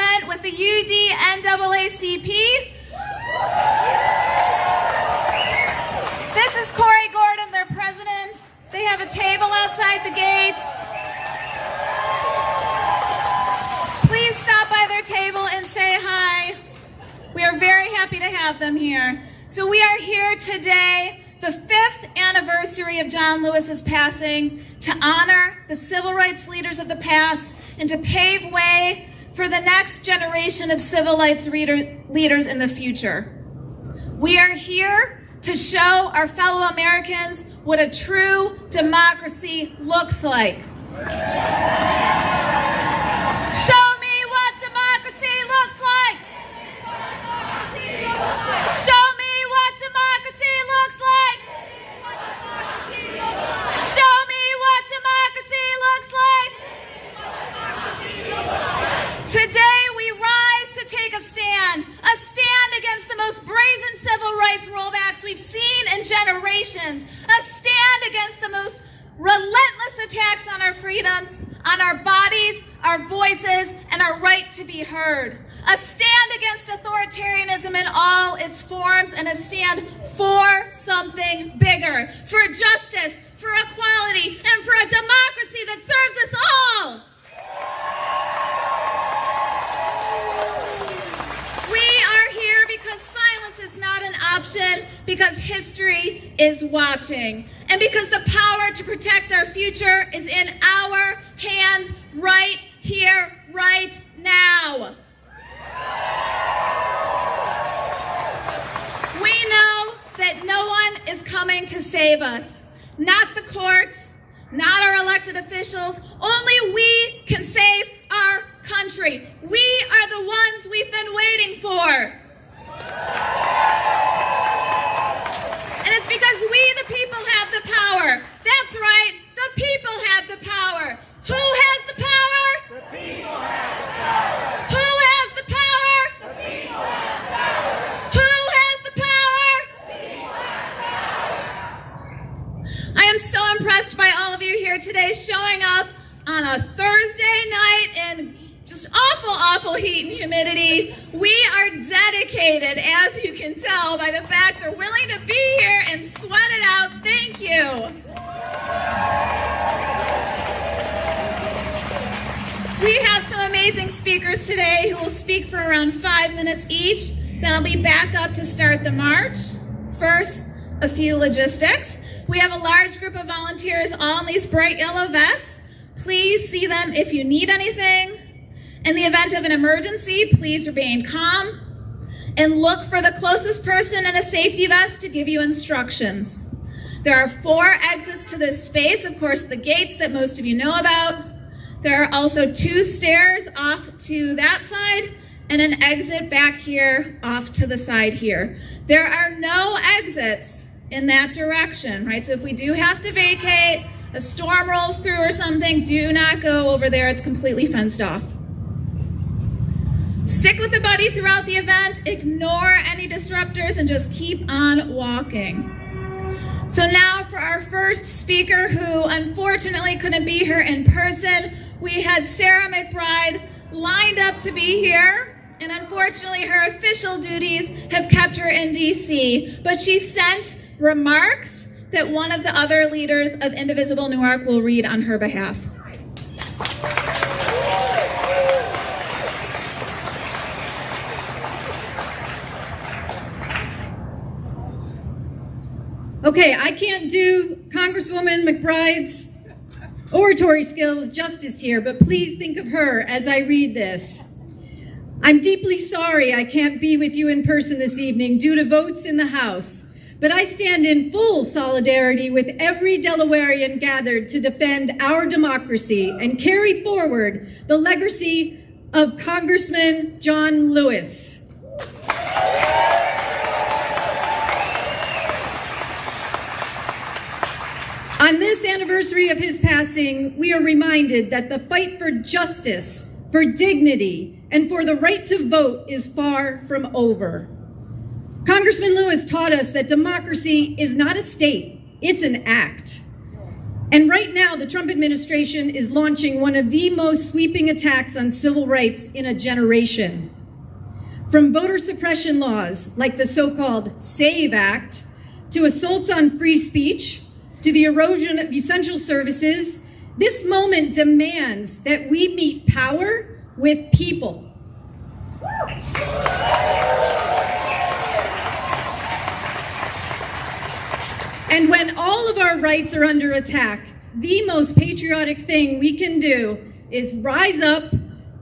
represent with the UD-NAACP. This is Corey Gordon, their president. They have a table outside the gates. Please stop by their table and say hi. We are very happy to have them here. So we are here today, the 5th anniversary of John Lewis's passing, to honor the civil rights leaders of the past and to pave way for the next generation of civil rights leaders in the future. We are here to show our fellow Americans what a true democracy looks like. Show me what democracy looks like. Show me what democracy looks like. Show me what democracy looks like. Today we rise to take a stand against the most brazen civil rights rollbacks we've seen in generations, a stand against the most relentless attacks on our freedoms, on our bodies, our voices, and our right to be heard. A stand against authoritarianism in all its forms, and a stand for something bigger, for justice, for equality, and for a democracy that serves us all. We are here because silence is not an option, because history is watching, and because the power to protect our future is in our hands right here, right now. We know that no one is coming to save us. Not the courts, not our elected officials. Only we can save our country. We are the ones we've been waiting for. And it's because we, the people, have the power. That's right, the people have the power. Who has the power? The people have the power. Who has the power? The people have the power. Who has the power? The people have the power. I am so impressed by all of you here today showing up on a Thursday night in just awful heat and humidity. We are dedicated, as you can tell by the fact they're willing to be here and sweat it out. Thank you. We have some amazing speakers today who will speak for around 5 minutes each. Then I'll be back up to start the march. First, a few logistics. We have a large group of volunteers all in these bright yellow vests. Please see them if you need anything. In the event of an emergency, please remain calm and look for the closest person in a safety vest to give you instructions. There are 4 exits to this space, of course, the gates that most of you know about. There are also 2 stairs off to that side and an exit back here off to the side here. There are no exits in that direction, right? So if we do have to vacate, a storm rolls through or something, do not go over there. It's completely fenced off. Stick with the buddy throughout the event, ignore any disruptors, and just keep on walking. So now for our first speaker, who unfortunately couldn't be here in person, we had Sarah McBride lined up to be here, and unfortunately her official duties have kept her in DC, but she sent remarks that one of the other leaders of Indivisible Newark will read on her behalf. Okay, I can't do Congresswoman McBride's oratory skills justice here, but please think of her as I read this. I'm deeply sorry I can't be with you in person this evening due to votes in the House, but I stand in full solidarity with every Delawarean gathered to defend our democracy and carry forward the legacy of Congressman John Lewis. On this anniversary of his passing, we are reminded that the fight for justice, for dignity, and for the right to vote is far from over. Congressman Lewis taught us that democracy is not a state, it's an act. And right now, the Trump administration is launching one of the most sweeping attacks on civil rights in a generation. From voter suppression laws, like the so-called SAVE Act, to assaults on free speech, to the erosion of essential services, this moment demands that we meet power with people. And when all of our rights are under attack, the most patriotic thing we can do is rise up,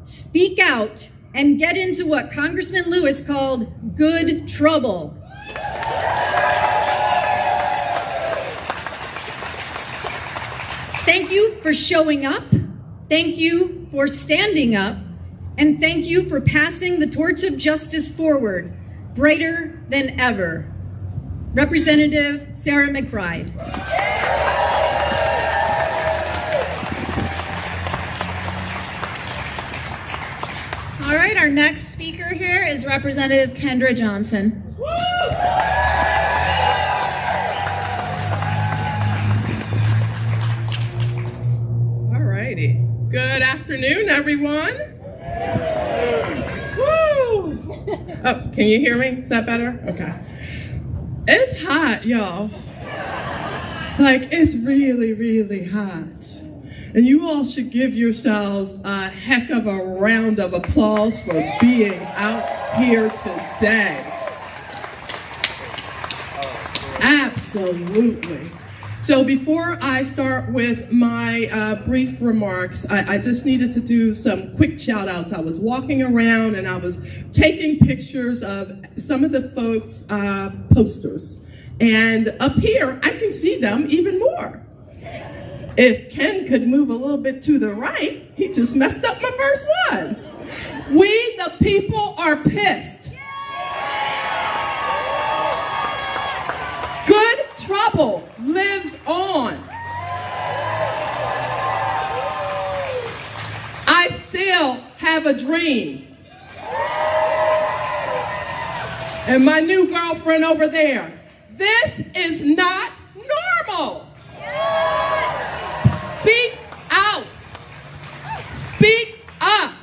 speak out, and get into what Congressman Lewis called good trouble. Thank you for showing up. Thank you for standing up. And thank you for passing the torch of justice forward, brighter than ever. Representative Sarah McBride. All right, our next speaker here is Representative Kendra Johnson. All righty. Good afternoon, everyone. Woo! Oh, can you hear me? Is that better? Okay. It's hot, y'all. Like, it's really, really hot. And you all should give yourselves a heck of a round of applause for being out here today. Absolutely. So before I start with my brief remarks, I just needed to do some quick shout outs. I was walking around and I was taking pictures of some of the folks' posters. And up here, I can see them even more. If Ken could move a little bit to the right, he just messed up my first one. We, the people, are pissed. Good trouble lives on. I still have a dream. And my new girlfriend over there, this is not normal. Speak out. Speak up.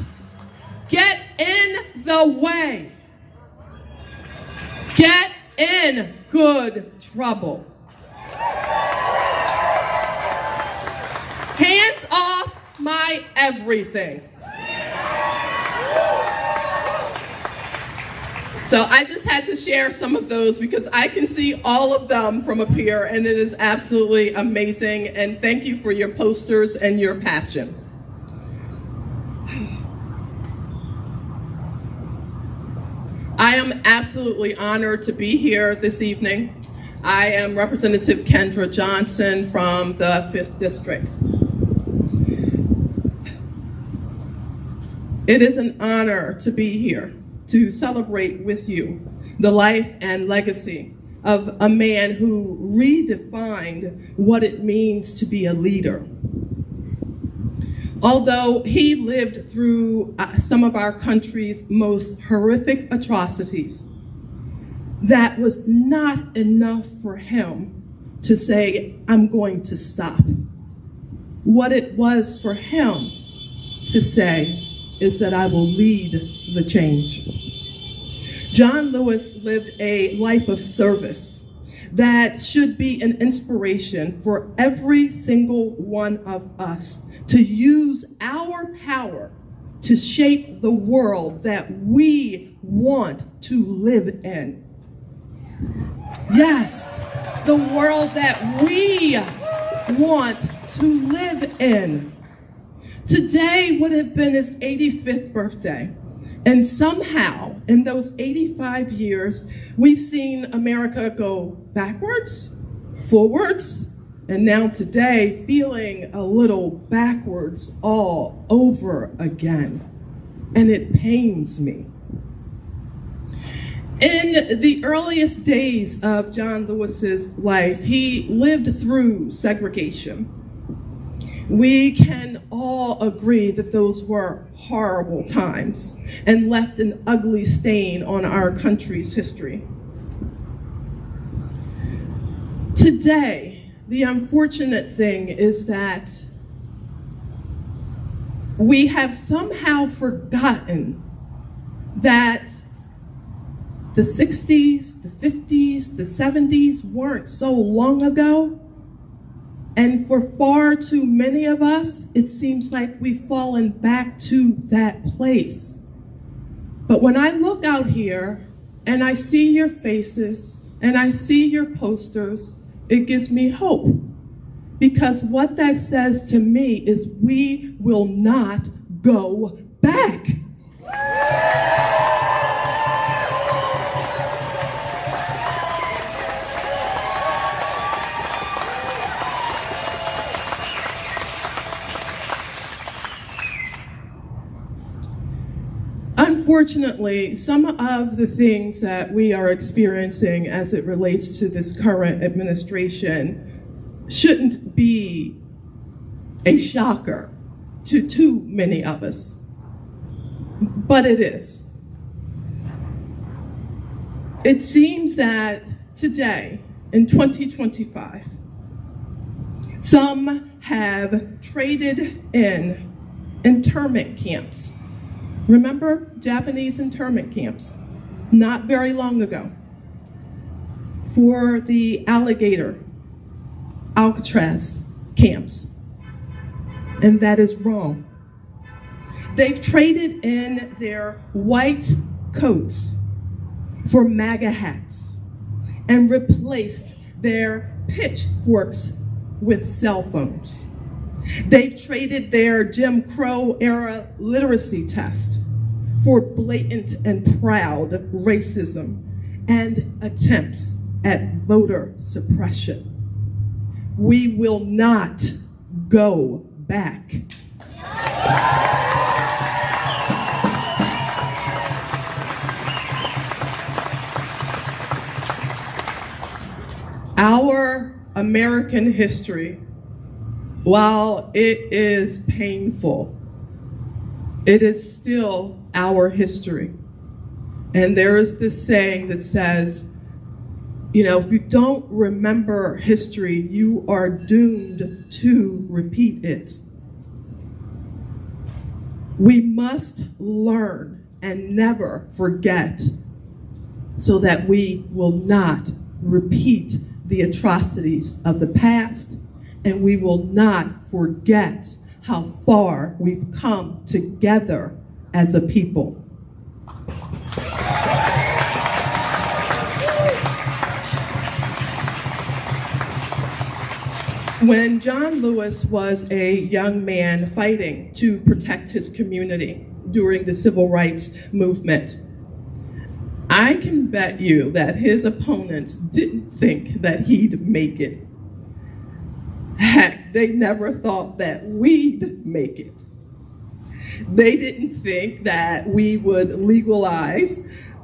Get in the way. Get in good trouble. Hands off my everything. So I just had to share some of those because I can see all of them from up here, and it is absolutely amazing. And thank you for your posters and your passion. I am absolutely honored to be here this evening. I am Representative Kendra Johnson from the 5th District. It is an honor to be here to celebrate with you the life and legacy of a man who redefined what it means to be a leader. Although he lived through some of our country's most horrific atrocities, that was not enough for him to say, I'm going to stop. What it was for him to say is that I will lead the change. John Lewis lived a life of service that should be an inspiration for every single one of us to use our power to shape the world that we want to live in. Yes, the world that we want to live in. Today would have been his 85th birthday. And somehow, in those 85 years, we've seen America go backwards, forwards, and now today, feeling a little backwards all over again. And it pains me. In the earliest days of John Lewis's life, he lived through segregation. We can all agree that those were horrible times and left an ugly stain on our country's history. Today, the unfortunate thing is that we have somehow forgotten that the 60s, the 50s, the 70s weren't so long ago. And for far too many of us, it seems like we've fallen back to that place. But when I look out here and I see your faces and I see your posters, it gives me hope. Because what that says to me is we will not go back. Unfortunately, some of the things that we are experiencing as it relates to this current administration shouldn't be a shocker to too many of us, but it is. It seems that today, in 2025, some have traded in internment camps. Remember Japanese internment camps, not very long ago, for the Alcatraz camps, and that is wrong. They've traded in their white coats for MAGA hats and replaced their pitchforks with cell phones. They've traded their Jim Crow era literacy test for blatant and proud racism and attempts at voter suppression. We will not go back. Our American history, while it is painful, it is still our history. And there is this saying that says, if you don't remember history, you are doomed to repeat it. We must learn and never forget so that we will not repeat the atrocities of the past, and we will not forget how far we've come together as a people. When John Lewis was a young man fighting to protect his community during the civil rights movement, I can bet you that his opponents didn't think that he'd make it. Heck, they never thought that we'd make it. They didn't think that we would legalize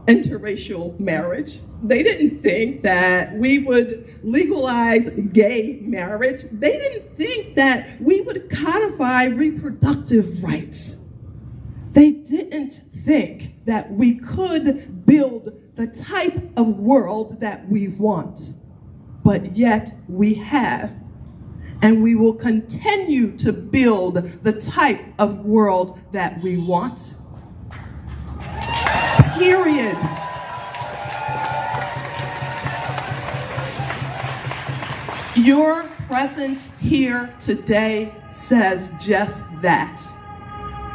interracial marriage. They didn't think that we would legalize gay marriage. They didn't think that we would codify reproductive rights. They didn't think that we could build the type of world that we want. But yet we have, and we will continue to build the type of world that we want. Period. Your presence here today says just that.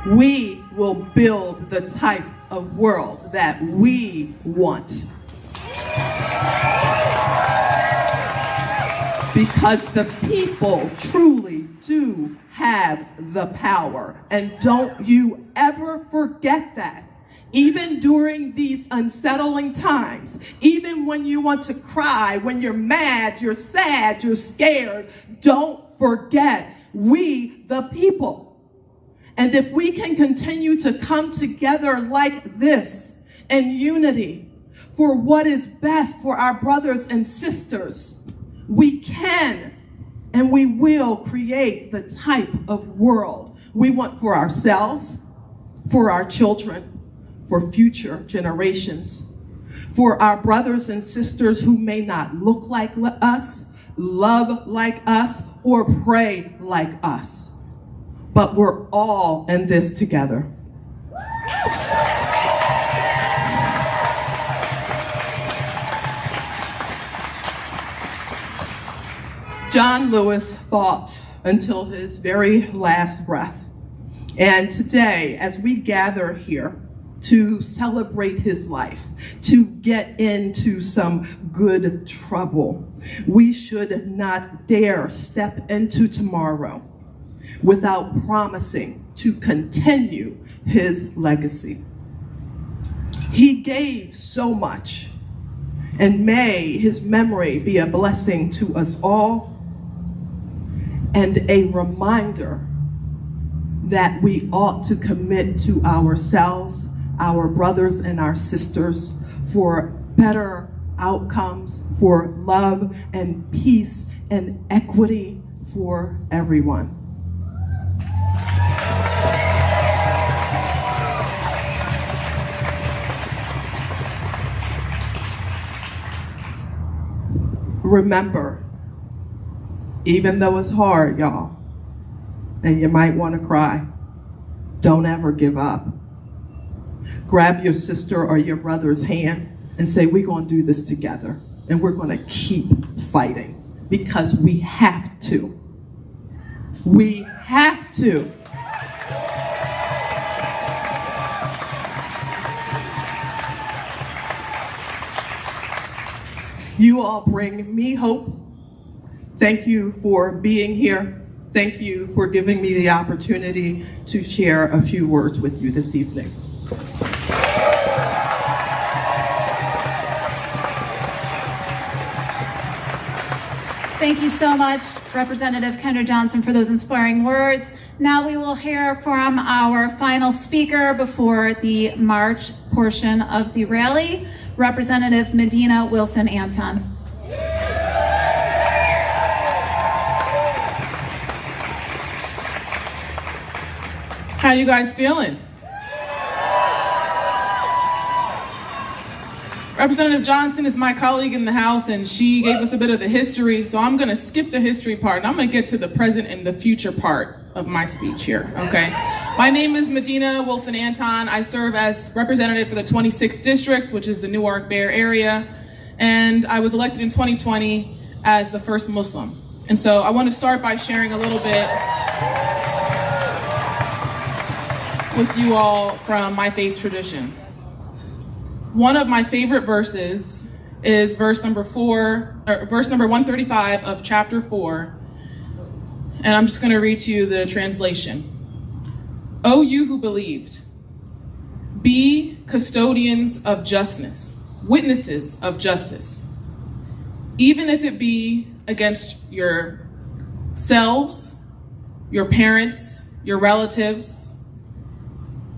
We will build the type of world that we want. Because the people truly do have the power. And don't you ever forget that. Even during these unsettling times, even when you want to cry, when you're mad, you're sad, you're scared, don't forget, we the people. And if we can continue to come together like this in unity for what is best for our brothers and sisters, we can and we will create the type of world we want for ourselves, for our children, for future generations, for our brothers and sisters who may not look like us, love like us or pray like us, but we're all in this together. John Lewis fought until his very last breath. And today, as we gather here to celebrate his life, to get into some good trouble, we should not dare step into tomorrow without promising to continue his legacy. He gave so much, and may his memory be a blessing to us all and a reminder that we ought to commit to ourselves, our brothers and our sisters, for better outcomes, for love and peace and equity for everyone. Remember, even though it's hard, y'all, and you might want to cry, don't ever give up. Grab your sister or your brother's hand and say, we're going to do this together, and we're going to keep fighting, because we have to. We have to. You all bring me hope. Thank you for being here. Thank you for giving me the opportunity to share a few words with you this evening. Thank you so much, Representative Kendra Johnson, for those inspiring words. Now we will hear from our final speaker before the March portion of the rally, Representative Medina Wilson Anton. How you guys feeling? Representative Johnson is my colleague in the House, and she gave us a bit of the history, so I'm gonna skip the history part and I'm gonna get to the present and the future part of my speech here, okay? My name is Medina Wilson Anton. I serve as representative for the 26th District, which is the Newark Bear area, and I was elected in 2020 as the first Muslim. And so I want to start by sharing a little bit with you all from my faith tradition. One of my favorite verses is verse number 135 of chapter 4. And I'm just going to read to you the translation. O you who believed, be custodians of justice, witnesses of justice, even if it be against yourselves, your parents, your relatives,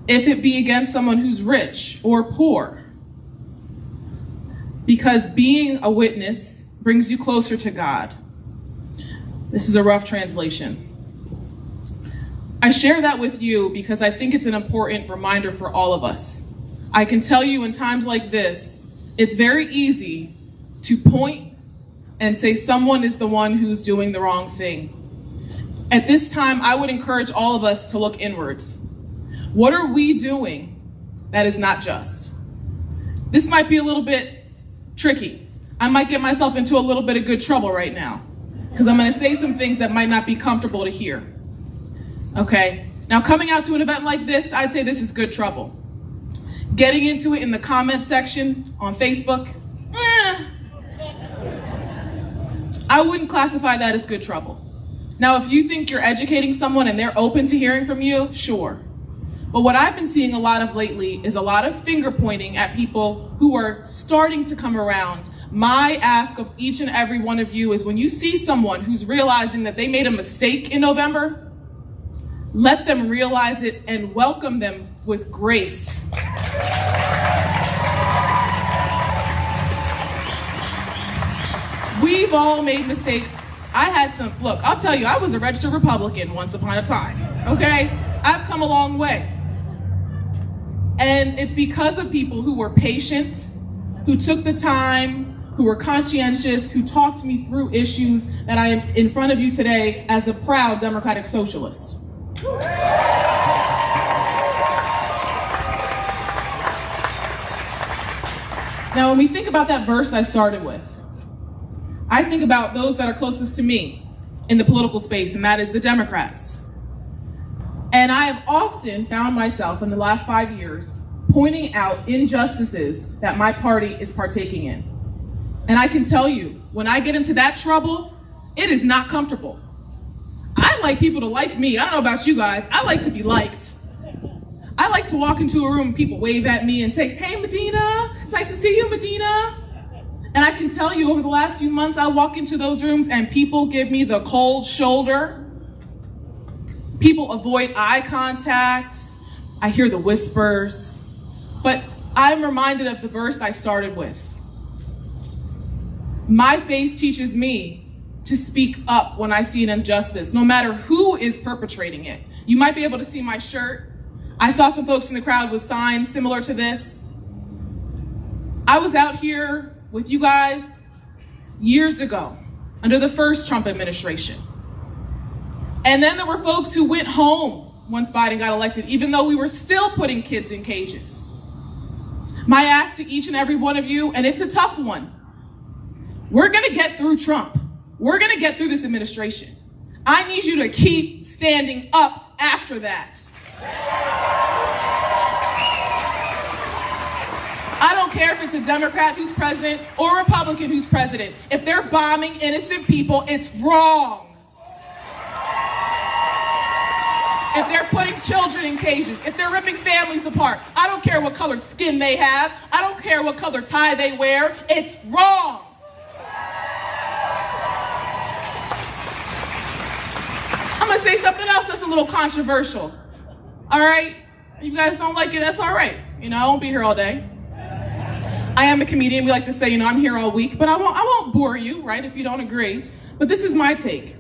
if it be against someone who's rich or poor, because being a witness brings you closer to God. This is a rough translation. I share that with you because I think it's an important reminder for all of us. I can tell you in times like this, it's very easy to point and say someone is the one who's doing the wrong thing. At this time, I would encourage all of us to look inwards. What are we doing that is not just? This might be a little bit tricky. I might get myself into a little bit of good trouble right now because I'm going to say some things that might not be comfortable to hear. Okay, now coming out to an event like this, I'd say this is good trouble. Getting into it in the comments section on Facebook, I wouldn't classify that as good trouble. Now, if you think you're educating someone and they're open to hearing from you, sure. But what I've been seeing a lot of lately is a lot of finger pointing at people who are starting to come around. My ask of each and every one of you is when you see someone who's realizing that they made a mistake in November, let them realize it and welcome them with grace. We've all made mistakes. I had some, look, I'll tell you, I was a registered Republican once upon a time, okay? I've come a long way. And it's because of people who were patient, who took the time, who were conscientious, who talked me through issues, that I am in front of you today as a proud Democratic Socialist. Now, when we think about that verse I started with, I think about those that are closest to me in the political space, and that is the Democrats. And I have often found myself in the last 5 years pointing out injustices that my party is partaking in. And I can tell you, when I get into that trouble, it is not comfortable. I like people to like me. I don't know about you guys. I like to be liked. I like to walk into a room and people wave at me and say, "Hey, Medina, it's nice to see you, Medina." And I can tell you over the last few months, I walk into those rooms and people give me the cold shoulder. People avoid eye contact. I hear the whispers. But I'm reminded of the verse I started with. My faith teaches me to speak up when I see an injustice, no matter who is perpetrating it. You might be able to see my shirt. I saw some folks in the crowd with signs similar to this. I was out here with you guys years ago under the first Trump administration. And then there were folks who went home once Biden got elected, even though we were still putting kids in cages. My ask to each and every one of you, and it's a tough one, we're gonna get through Trump. We're gonna get through this administration. I need you to keep standing up after that. I don't care if it's a Democrat who's president or a Republican who's president. If they're bombing innocent people, it's wrong. If they're putting children in cages, if they're ripping families apart, I don't care what color skin they have. I don't care what color tie they wear. It's wrong. I'm gonna say something else that's a little controversial. All right? You guys don't like it, that's all right. You know, I won't be here all day. I am a comedian. We like to say, I'm here all week, but I won't bore you, right, if you don't agree. But this is my take.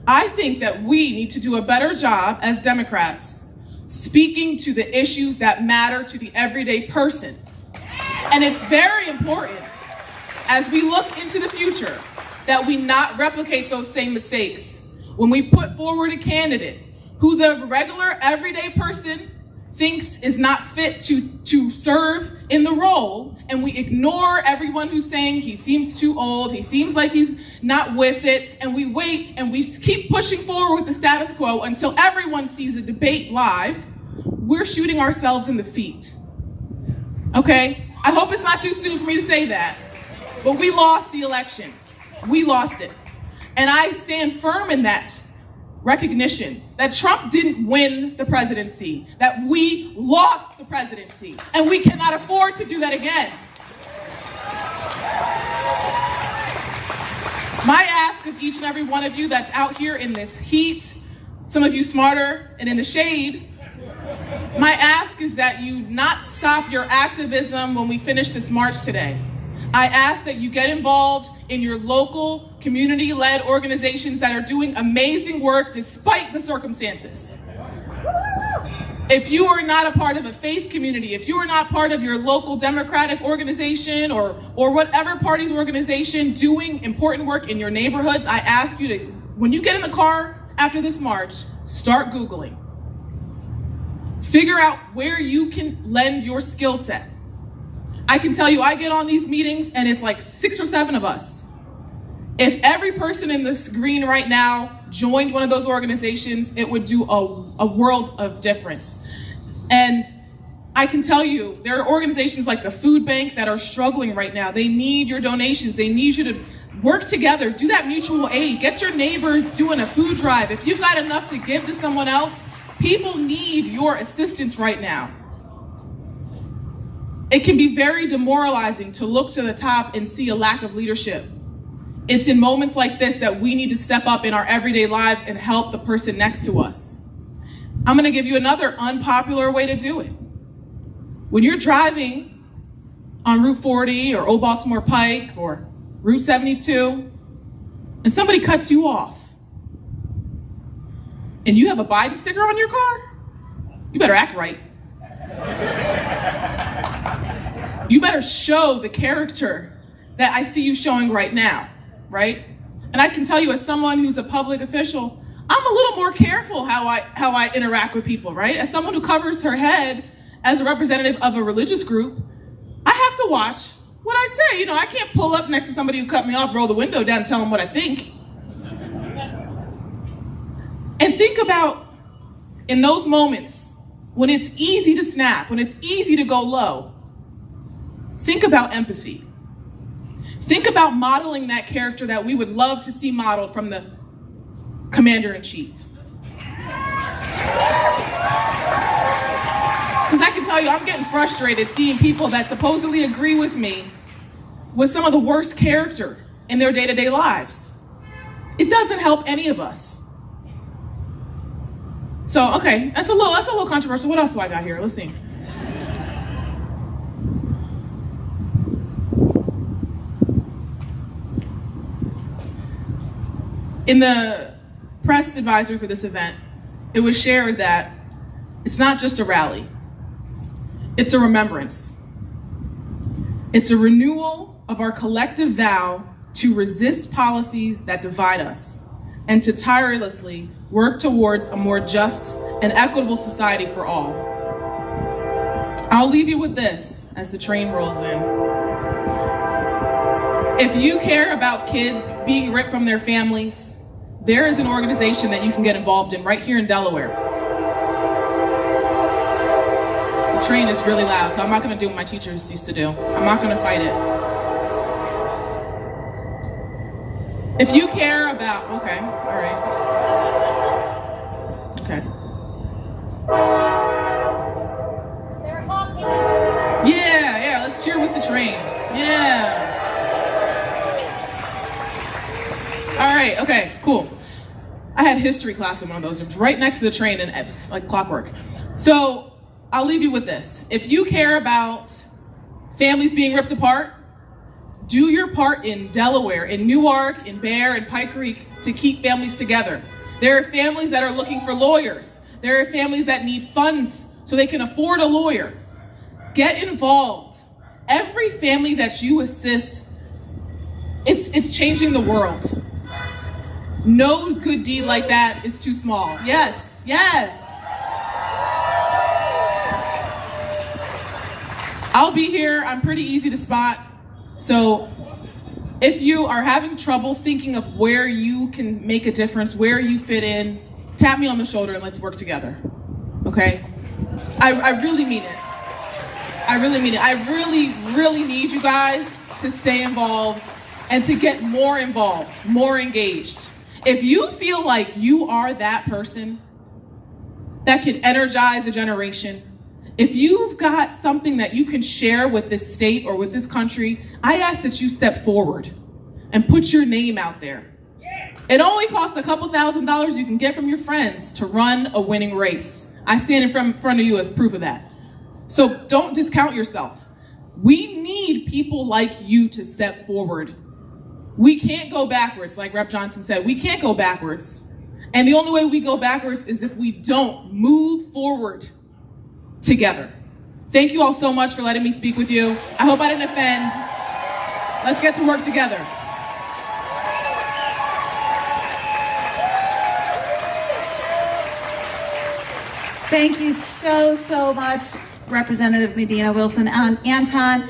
I think that we need to do a better job as Democrats speaking to the issues that matter to the everyday person. And it's very important as we look into the future that we not replicate those same mistakes. When we put forward a candidate who the regular everyday person thinks is not fit to serve in the role, and we ignore everyone who's saying he seems too old, he seems like he's not with it, and we wait and we keep pushing forward with the status quo until everyone sees a debate live, we're shooting ourselves in the feet. Okay? I hope it's not too soon for me to say that, but we lost the election. We lost it. And I stand firm in that recognition that Trump didn't win the presidency, that we lost the presidency, and we cannot afford to do that again. My ask of each and every one of you that's out here in this heat, some of you smarter and in the shade, my ask is that you not stop your activism when we finish this march today. I ask that you get involved in your local community-led organizations that are doing amazing work despite the circumstances. If you are not a part of a faith community, if you are not part of your local Democratic organization or whatever party's organization doing important work in your neighborhoods, I ask you to, when you get in the car after this march, start Googling. Figure out where you can lend your skill set. I can tell you, I get on these meetings and it's like 6 or 7 of us. If every person in this green right now joined one of those organizations, it would do a world of difference. And I can tell you, there are organizations like the Food Bank that are struggling right now. They need your donations. They need you to work together, do that mutual aid, get your neighbors doing a food drive. If you've got enough to give to someone else, people need your assistance right now. It can be very demoralizing to look to the top and see a lack of leadership. It's in moments like this that we need to step up in our everyday lives and help the person next to us. I'm gonna give you another unpopular way to do it. When you're driving on Route 40 or Old Baltimore Pike or Route 72, and somebody cuts you off, and you have a Biden sticker on your car, you better act right. You better show the character that I see you showing right now, right? And I can tell you, as someone who's a public official, I'm a little more careful how I interact with people, right? As someone who covers her head as a representative of a religious group, I have to watch what I say. You know, I can't pull up next to somebody who cut me off, roll the window down, and tell them what I think. And think about, in those moments, when it's easy to snap, when it's easy to go low, think about empathy. Think about modeling that character that we would love to see modeled from the Commander-in-Chief. Because I can tell you, I'm getting frustrated seeing people that supposedly agree with me with some of the worst character in their day-to-day lives. It doesn't help any of us. So, okay, that's a little controversial. What else do I got here? Let's see. In the press advisory for this event, it was shared that it's not just a rally, it's a remembrance. It's a renewal of our collective vow to resist policies that divide us and to tirelessly work towards a more just and equitable society for all. I'll leave you with this as the train rolls in. If you care about kids being ripped from their families, there is an organization that you can get involved in right here in Delaware. The train is really loud, so I'm not gonna do what my teachers used to do. I'm not gonna fight it. If you care about, okay, all right. Okay. Yeah, let's cheer with the train. Yeah. All right, okay, cool. I had history class in one of those rooms, right next to the train, and it's like clockwork. So I'll leave you with this. If you care about families being ripped apart, do your part in Delaware, in Newark, in Bear, in Pike Creek to keep families together. There are families that are looking for lawyers. There are families that need funds so they can afford a lawyer. Get involved. Every family that you assist, it's changing the world. No good deed like that is too small. Yes. I'll be here. I'm pretty easy to spot. So if you are having trouble thinking of where you can make a difference, where you fit in, tap me on the shoulder and let's work together. Okay? I really mean it. I really mean it. I really need you guys to stay involved and to get more involved, more engaged. If you feel like you are that person that can energize a generation, if you've got something that you can share with this state or with this country, I ask that you step forward and put your name out there. It only costs a couple $1,000s you can get from your friends to run a winning race. I stand in front of you as proof of that. So don't discount yourself. We need people like you to step forward. We can't go backwards, like Rep. Johnson said. We can't go backwards. And the only way we go backwards is if we don't move forward together. Thank you all so much for letting me speak with you. I hope I didn't offend. Let's get to work together. Thank you so much, Representative Medina Wilson. Anton,